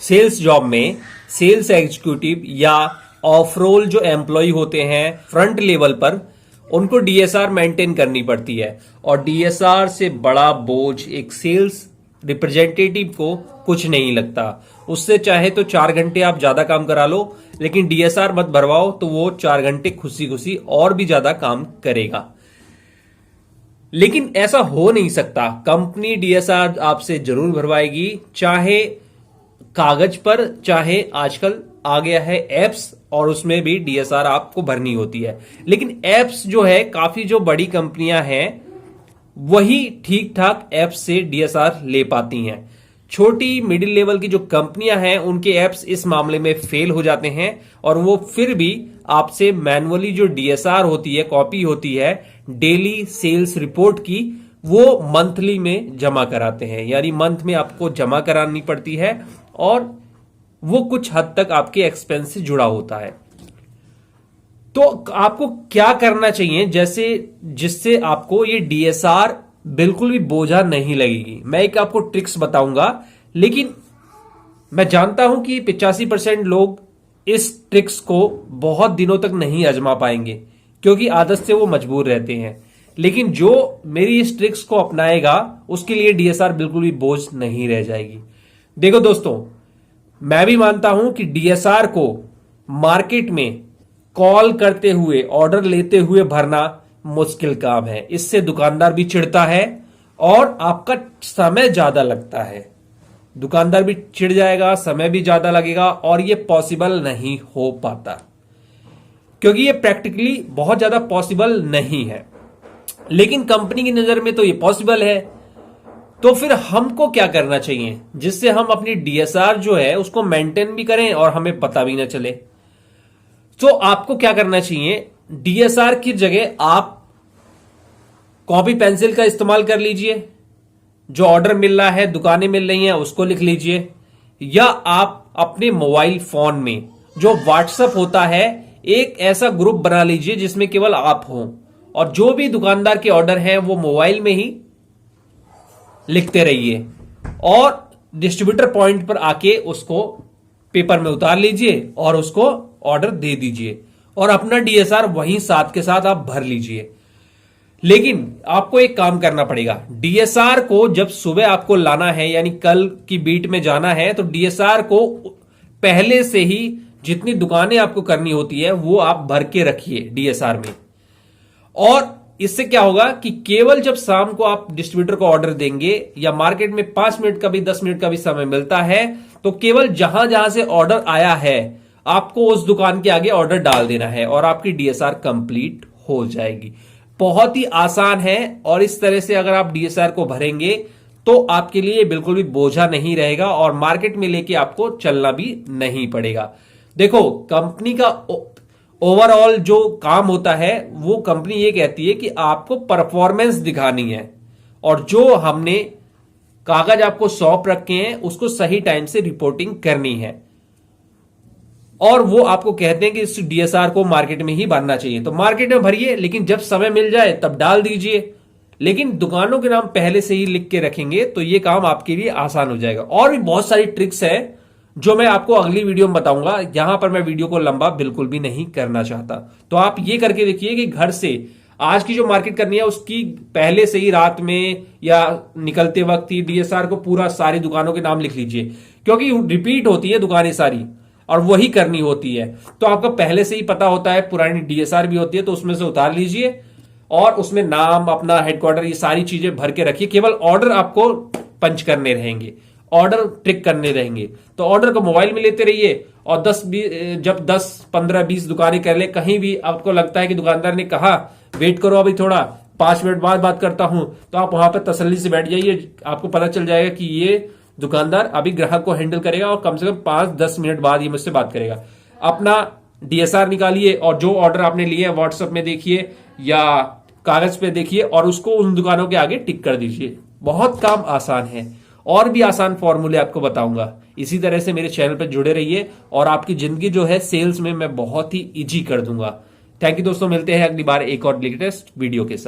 Sales job में sales executive या of role जो एम्प्लॉय होते हैं फ्रंट लेवल पर, उनको डीएसआर मेंटेन करनी पड़ती है। और डीएसआर से बड़ा बोझ एक सेल्स रिप्रेजेंटेटिव को कुछ नहीं लगता। उससे चाहे तो 4 घंटे आप ज्यादा काम करा लो, लेकिन डीएसआर मत भरवाओ तो वो 4 घंटे खुशी खुशी और भी ज्यादा काम करेगा। लेकिन ऐसा हो नहीं सकता। कंपनी डीएसआर आपसे जरूर भरवाएगी, चाहे कागज पर, चाहे आजकल आ गया है एप्स, और उसमें भी डीएसआर आपको भरनी होती है। लेकिन एप्स जो है, काफी जो बड़ी कंपनियां हैं वही ठीक ठाक एप्स से डीएसआर ले पाती हैं। छोटी मिडिल लेवल की जो कंपनियां हैं उनके एप्स इस मामले में फेल हो जाते हैं, और वो फिर भी आपसे मैनुअली जो डीएसआर होती है, कॉपी होती है डेली सेल्स रिपोर्ट की, वो मंथली में जमा कराते हैं। यानी मंथ में आपको जमा करानी पड़ती है, और वो कुछ हद तक आपके एक्सपेंस से जुड़ा होता है। तो आपको क्या करना चाहिए जैसे जिससे आपको ये डीएसआर बिल्कुल भी बोझा नहीं लगेगी। मैं एक आपको ट्रिक्स बताऊंगा, लेकिन मैं जानता हूं कि 85% लोग इस ट्रिक्स को बहुत दिनों तक नहीं आजमा पाएंगे, क्योंकि आदत से वो मजबूर रहते हैं। लेकिन जो मेरी इस ट्रिक्स को अपनाएगा उसके लिए डीएसआर बिल्कुल भी बोझ नहीं रह जाएगी। देखो दोस्तों, मैं भी मानता हूं कि डीएसआर को मार्केट में कॉल करते हुए, ऑर्डर लेते हुए भरना मुश्किल काम है। इससे दुकानदार भी चिढ़ता है और आपका समय ज्यादा लगता है। दुकानदार भी चिढ़ जाएगा, समय भी ज्यादा लगेगा, और ये पॉसिबल नहीं हो पाता, क्योंकि ये प्रैक्टिकली बहुत ज्यादा पॉसिबल नहीं है। लेकिन कंपनी की नजर में तो ये पॉसिबल है। तो फिर हमको क्या करना चाहिए जिससे हम अपनी डीएसआर जो है उसको मेंटेन भी करें और हमें पता भी ना चले? तो आपको क्या करना चाहिए, डीएसआर की जगह आप कॉपी पेंसिल का इस्तेमाल कर लीजिए। जो ऑर्डर मिल रहा है, दुकानें मिल रही हैं, उसको लिख लीजिए। या आप अपने मोबाइल फोन में जो व्हाट्सएप होता है, एक ऐसा ग्रुप बना लीजिए जिसमें केवल आप हो, और जो भी दुकानदार के ऑर्डर हैं वो मोबाइल में ही लिखते रहिए, और डिस्ट्रीब्यूटर पॉइंट पर आके उसको पेपर में उतार लीजिए और उसको ऑर्डर दे दीजिए, और अपना डीएसआर वहीं साथ के साथ आप भर लीजिए। लेकिन आपको एक काम करना पड़ेगा, डीएसआर को जब सुबह आपको लाना है, यानी कल की बीट में जाना है, तो डीएसआर को पहले से ही जितनी दुकानें आपको करनी होती है वो आप भर के रखिए डीएसआर में। और इससे क्या होगा कि केवल जब शाम को आप डिस्ट्रीब्यूटर को ऑर्डर देंगे, या मार्केट में 5 मिनट का भी 10 मिनट का भी समय मिलता है, तो केवल जहां जहां से ऑर्डर आया है आपको उस दुकान के आगे ऑर्डर डाल देना है, और आपकी डीएसआर कंप्लीट हो जाएगी। बहुत ही आसान है, और इस तरह से अगर आप डीएसआर को भरेंगे तो आपके लिए बिल्कुल भी बोझा नहीं रहेगा, और मार्केट में लेके आपको चलना भी नहीं पड़ेगा। देखो, कंपनी का ओवरऑल जो काम होता है वो कंपनी ये कहती है कि आपको परफॉर्मेंस दिखानी है, और जो हमने कागज आपको सौंप रखे हैं उसको सही टाइम से रिपोर्टिंग करनी है। और वो आपको कहते हैं कि इस डीएसआर को मार्केट में ही भरना चाहिए, तो मार्केट में भरिए, लेकिन जब समय मिल जाए तब डाल दीजिए। लेकिन दुकानों के नाम पहले से ही लिख के रखेंगे तो ये काम आपके लिए आसान हो जाएगा। और भी बहुत सारी ट्रिक्स है जो मैं आपको अगली वीडियो में बताऊंगा। यहां पर मैं वीडियो को लंबा बिल्कुल भी नहीं करना चाहता। तो आप ये करके देखिए कि घर से आज की जो मार्केट करनी है उसकी पहले से ही रात में या निकलते वक्त ही डीएसआर को पूरा सारी दुकानों के नाम लिख लीजिए, क्योंकि रिपीट होती है दुकानें सारी और वही करनी होती है। तो आपको पहले से ही पता होता है, पुरानी डीएसआर भी होती है, तो उसमें से उतार लीजिए और उसमें नाम, अपना हेडक्वार्टर, ये सारी चीजें भर के रखिए। केवल ऑर्डर आपको पंच करने रहेंगे, ऑर्डर ट्रिक करने रहेंगे। तो ऑर्डर को मोबाइल में लेते रहिए, और जब 10, 15, 20 दुकानें कर ले, कहीं भी आपको लगता है कि दुकानदार ने कहा वेट करो अभी थोड़ा, 5 मिनट बाद बात करता हूं, तो आप वहां पर तसल्ली से बैठ जाइए। आपको पता चल जाएगा कि ये दुकानदार अभी ग्राहक को हैंडल करेगा और कम से कम 5-10 मिनट बाद ये मुझसे बात करेगा। अपना डीएसआर निकालिए और जो ऑर्डर आपने लिए हैं व्हाट्सएप में देखिए या कागज पे देखिए, और उसको उन दुकानों के आगे टिक कर दीजिए। बहुत काम आसान है, और भी आसान फॉर्मूले आपको बताऊंगा। इसी तरह से मेरे चैनल पर जुड़े रहिए, और आपकी जिंदगी जो है सेल्स में मैं बहुत ही इजी कर दूंगा। थैंक यू दोस्तों, मिलते हैं अगली बार एक और लेटेस्ट वीडियो के साथ।